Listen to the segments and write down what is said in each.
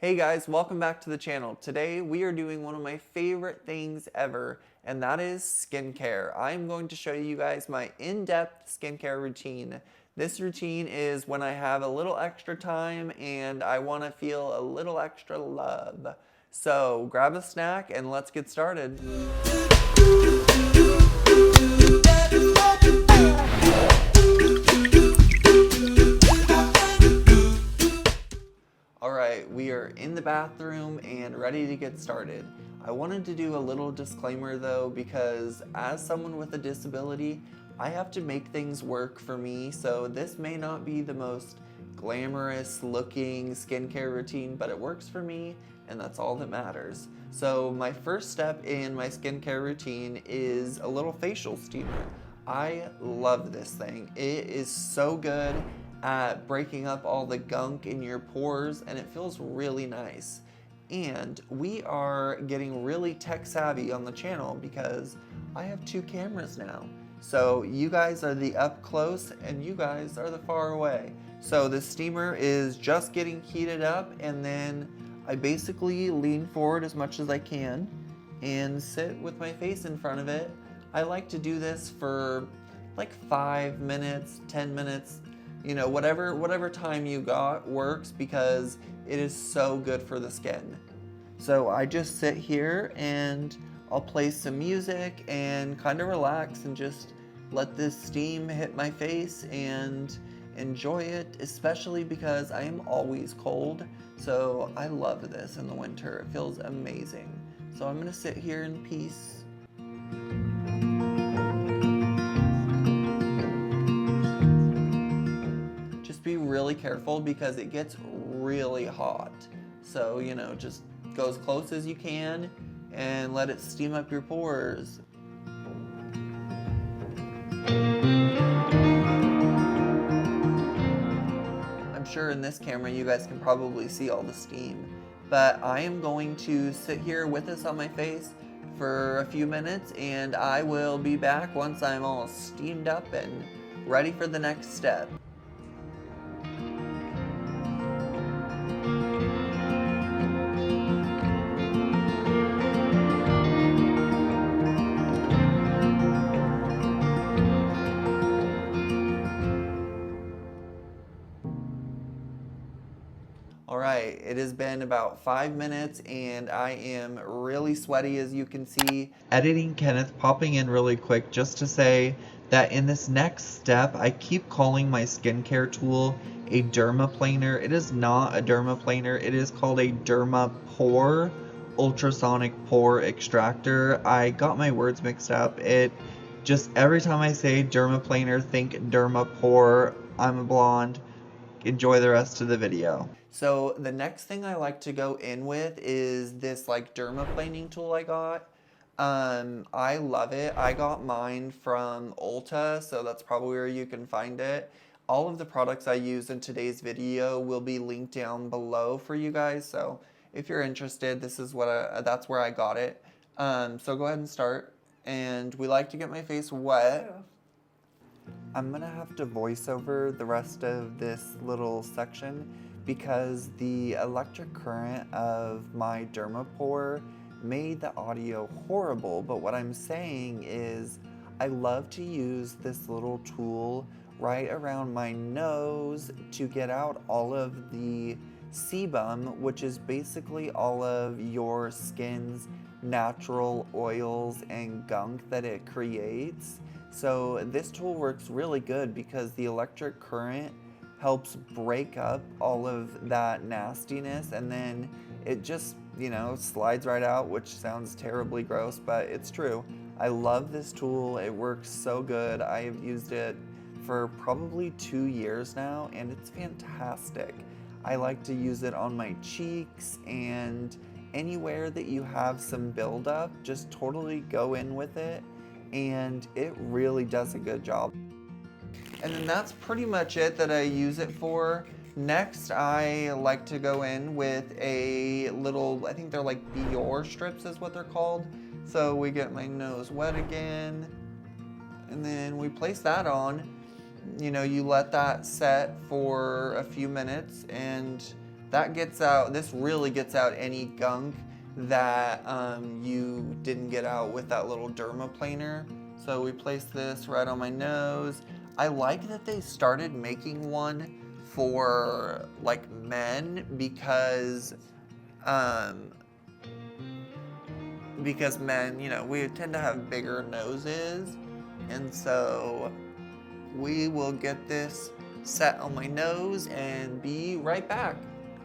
Hey guys, welcome back to the channel. Today we are doing one of my favorite things ever, and that is skincare. I'm going to show you guys my in-depth skincare routine. This routine is when I have a little extra time and I want to feel a little extra love. So grab a snack and let's get started. Alright, we are in the bathroom and ready to get started. I wanted to do a little disclaimer though, because as someone with a disability, I have to make things work for me, so this may not be the most glamorous looking skincare routine, but it works for me and that's all that matters. So my first step in my skincare routine is a little facial steamer. I love this thing. It is so good at breaking up all the gunk in your pores, and it feels really nice. And we are getting really tech savvy on the channel because I have 2 cameras now. So you guys are the up close and you guys are the far away. So the steamer is just getting heated up, and then I basically lean forward as much as I can and sit with my face in front of it. I like to do this for like 5 minutes, 10 minutes, you know, whatever time you got works, because it is so good for the skin. So I just sit here and I'll play some music and kind of relax and just let this steam hit my face and enjoy it, especially because I am always cold. So I love this in the winter. It feels amazing. So I'm gonna sit here in peace. Be really careful because it gets really hot. So, you know, just go as close as you can and let it steam up your pores. I'm sure in this camera you guys can probably see all the steam, but I am going to sit here with this on my face for a few minutes, and I will be back once I'm all steamed up and ready for the next step. Alright, it has been about 5 minutes and I am really sweaty, as you can see. Editing Kenneth popping in really quick just to say that in this next step, I keep calling my skincare tool a Dermaplaner. It is not a Dermaplaner, it is called a Dermapore Ultrasonic Pore Extractor. I got my words mixed up. It just, every time I say Dermaplaner, think Dermapore. I'm a blonde. Enjoy the rest of the video. So the next thing I like to go in with is this like dermaplaning tool I got. I love it. I got mine from Ulta, so that's probably where you can find it. All of the products I use in today's video will be linked down below for you guys, so if you're interested, this is what that's where I got it. So go ahead and start. And we like to get my face wet. I'm gonna have to voice over the rest of this little section because the electric current of my Dermapore made the audio horrible, but what I'm saying is I love to use this little tool right around my nose to get out all of the sebum, which is basically all of your skin's natural oils and gunk that it creates. So this tool works really good because the electric current helps break up all of that nastiness, and then it just, you know, slides right out, which sounds terribly gross, but it's true. I love this tool. It works so good. I have used it for probably 2 years now, and it's fantastic. I like to use it on my cheeks and anywhere that you have some buildup. Just totally go in with it, and it really does a good job. And then that's pretty much it that I use it for. Next, I like to go in with a little, I think they're like Biore strips is what they're called. So we get my nose wet again, and then we place that on. You know, you let that set for a few minutes, and that gets out, this really gets out any gunk that you didn't get out with that little Dermaplaner. So we place this right on my nose. I like that they started making one for like men because men, you know, we tend to have bigger noses, and so we will get this set on my nose and be right back.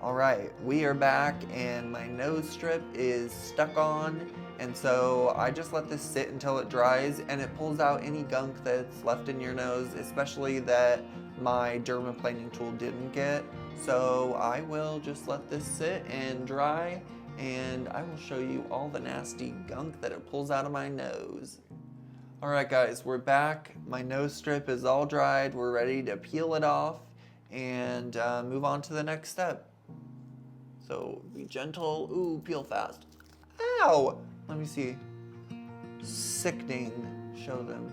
All right, we are back and my nose strip is stuck on, and so I just let this sit until it dries and it pulls out any gunk that's left in your nose, especially that my Dermaplaner Tool didn't get. So I will just let this sit and dry, and I will show you all the nasty gunk that it pulls out of my nose. Alright guys, we're back. My nose strip is all dried. We're ready to peel it off and move on to the next step. So be gentle. Ooh, peel fast. Ow! Let me see. Sickening. Show them.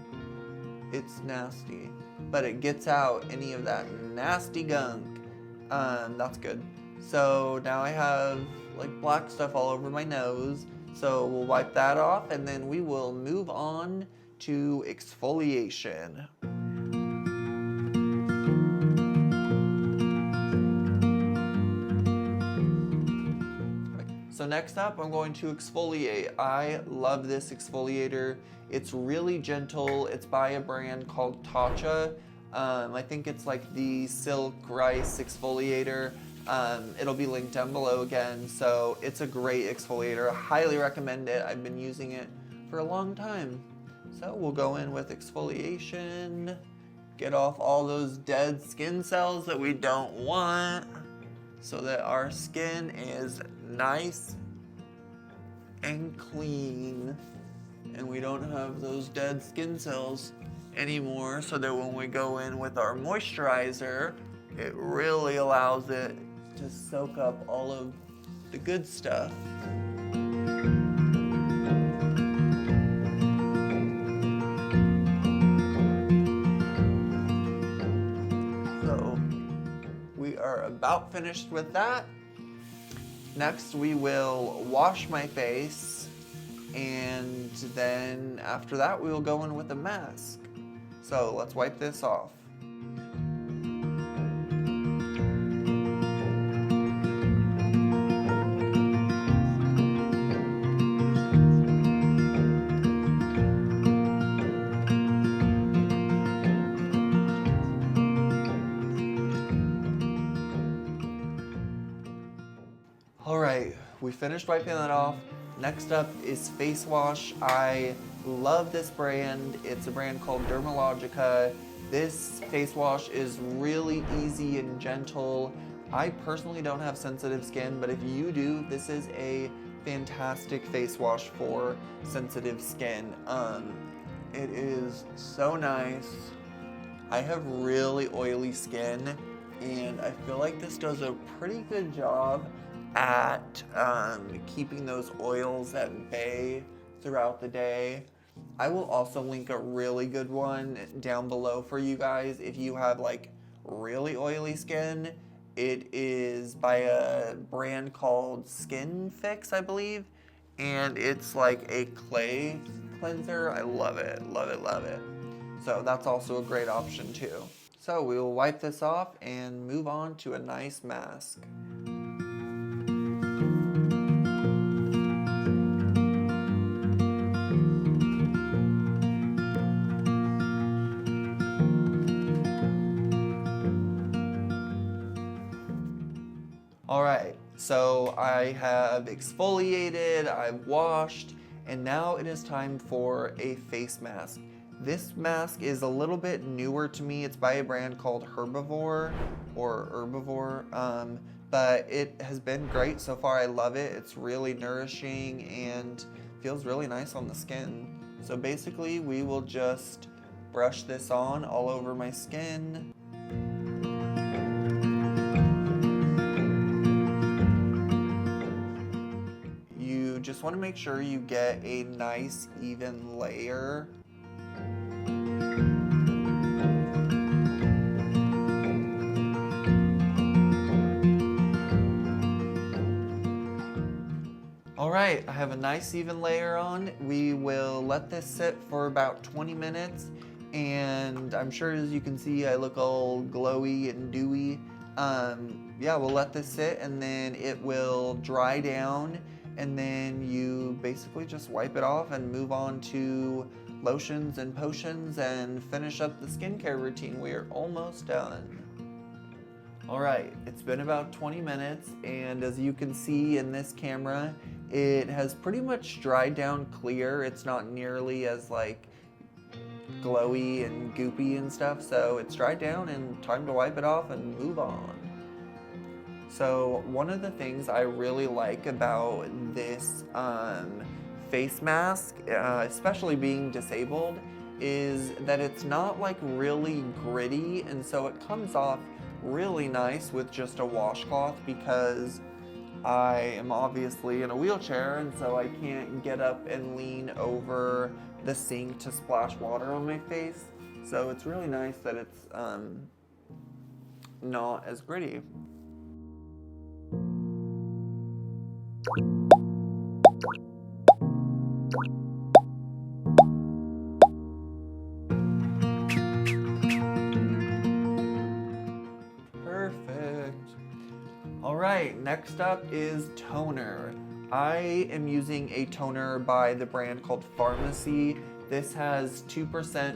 It's nasty. But it gets out any of that nasty gunk. That's good. So now I have like black stuff all over my nose. So we'll wipe that off and then we will move on to exfoliation. So next up, I'm going to exfoliate. I love this exfoliator. It's really gentle. It's by a brand called Tatcha. I think it's like the Silk Rice exfoliator. It'll be linked down below again. So it's a great exfoliator. I highly recommend it. I've been using it for a long time. So we'll go in with exfoliation, get off all those dead skin cells that we don't want so that our skin is nice and clean and we don't have those dead skin cells anymore, so that when we go in with our moisturizer, it really allows it to soak up all of the good stuff. We are about finished with that. Next, we will wash my face, and then after that, we will go in with a mask. So let's wipe this off. Alright, we finished wiping that off. Next up is face wash. I love this brand. It's a brand called Dermalogica. This face wash is really easy and gentle. I personally don't have sensitive skin, but if you do, this is a fantastic face wash for sensitive skin. It is so nice. I have really oily skin, and I feel like this does a pretty good job at keeping those oils at bay throughout the day. I will also link a really good one down below for you guys if you have like really oily skin. It is by a brand called Skin Fix, I believe, and it's like a clay cleanser. I love it, love it, love it. So that's also a great option too. So we will wipe this off and move on to a nice mask. Alright, so I have exfoliated, I've washed, and now it is time for a face mask. This mask is a little bit newer to me. It's by a brand called Herbivore, but it has been great so far. I love it. It's really nourishing and feels really nice on the skin. So basically, we will just brush this on all over my skin. You just want to make sure you get a nice even layer. Alright, I have a nice even layer on. We will let this sit for about 20 minutes, and I'm sure as you can see I look all glowy and dewy. Yeah, we'll let this sit and then it will dry down, and then you basically just wipe it off and move on to lotions and potions and finish up the skincare routine. We are almost done. Alright, it's been about 20 minutes, and as you can see in this camera, it has pretty much dried down clear. It's not nearly as like glowy and goopy and stuff, so it's dried down and time to wipe it off and move on. So one of the things I really like about this face mask, especially being disabled, is that it's not like really gritty, and so it comes off really nice with just a washcloth, because I am obviously in a wheelchair and so I can't get up and lean over the sink to splash water on my face. So it's really nice that it's not as gritty. Alright, next up is toner. I am using a toner by the brand called Farmacy. This has 2%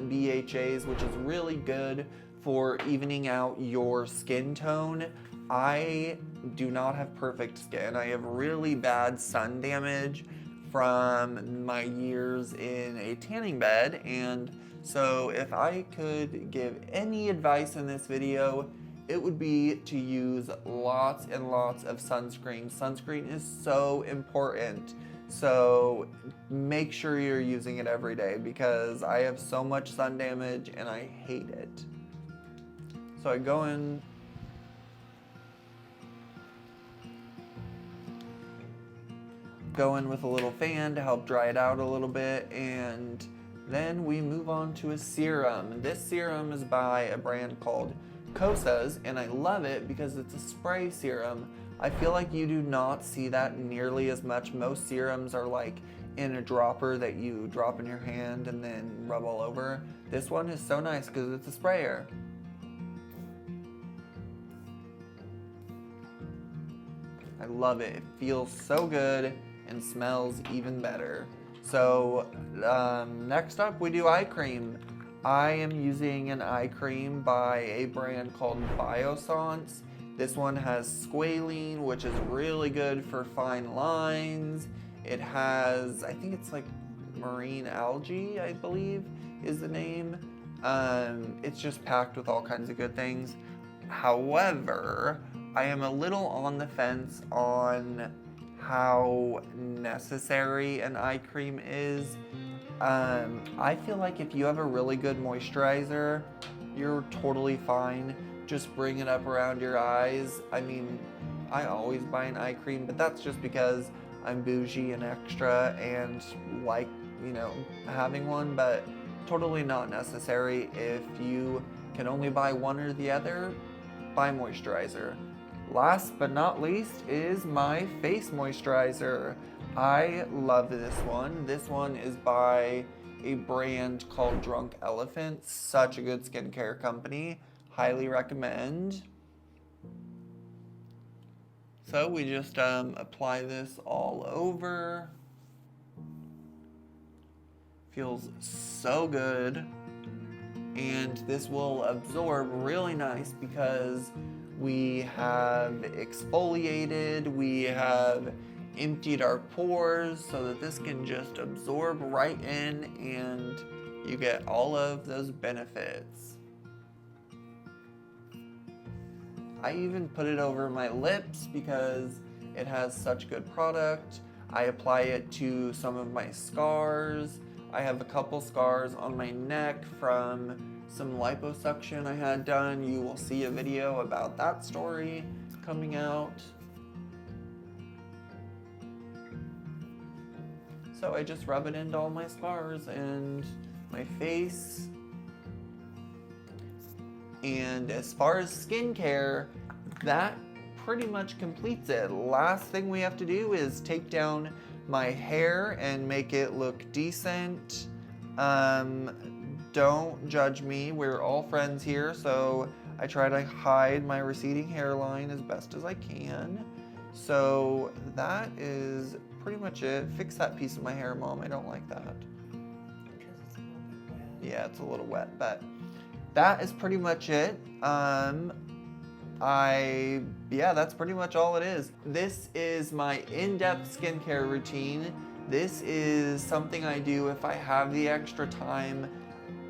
BHAs, which is really good for evening out your skin tone. I do not have perfect skin. I have really bad sun damage from my years in a tanning bed, and so if I could give any advice in this video, it would be to use lots and lots of sunscreen. Sunscreen is so important. So make sure you're using it every day, because I have so much sun damage and I hate it. So I go in with a little fan to help dry it out a little bit, and then we move on to a serum. This serum is by a brand called Kosas, and I love it because it's a spray serum. I feel like you do not see that nearly as much. Most serums are like in a dropper that you drop in your hand and then rub all over. This one is so nice because it's a sprayer. I love it. It feels so good and smells even better. So next up we do eye cream. I am using an eye cream by a brand called Biossance. This one has squalene, which is really good for fine lines. It has, I think it's like marine algae, I believe is the name. It's just packed with all kinds of good things. However, I am a little on the fence on how necessary an eye cream is. I feel like if you have a really good moisturizer, you're totally fine. Just bring it up around your eyes. I mean, I always buy an eye cream, but that's just because I'm bougie and extra and like, you know, having one, but totally not necessary. If you can only buy one or the other, buy moisturizer. Last but not least is my face moisturizer. I love this one. This one is by a brand called Drunk Elephant. Such a good skincare company. Highly recommend. So we just apply this all over. Feels so good. And this will absorb really nice because we have exfoliated, we have emptied our pores so that this can just absorb right in and you get all of those benefits. I even put it over my lips because it has such good product. I apply it to some of my scars. I have a couple scars on my neck from some liposuction I had done. You will see a video about that story coming out. So I just rub it into all my scars and my face. And as far as skincare, that pretty much completes it. Last thing we have to do is take down my hair and make it look decent. Don't judge me, we're all friends here, so I try to hide my receding hairline as best as I can. So that is pretty much it. Fix that piece of my hair, Mom, I don't like that. Because it's a little bit wet. Yeah, it's a little wet, but that is pretty much it. Yeah, that's pretty much all it is. This is my in-depth skincare routine. This is something I do if I have the extra time.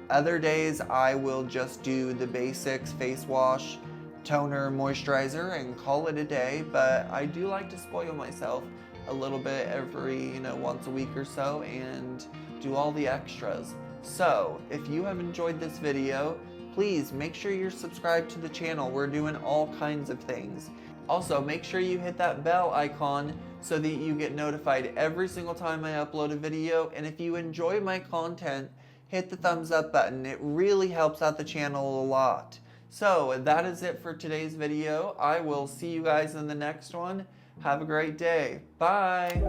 Other days I will just do the basics, face wash, toner, moisturizer, and call it a day, but I do like to spoil myself a little bit every, once a week or so and do all the extras. So, if you have enjoyed this video, please make sure you're subscribed to the channel. We're doing all kinds of things. Also, make sure you hit that bell icon so that you get notified every single time I upload a video. And if you enjoy my content, hit the thumbs up button. It really helps out the channel a lot. So that is it for today's video. I will see you guys in the next one. Have a great day. Bye.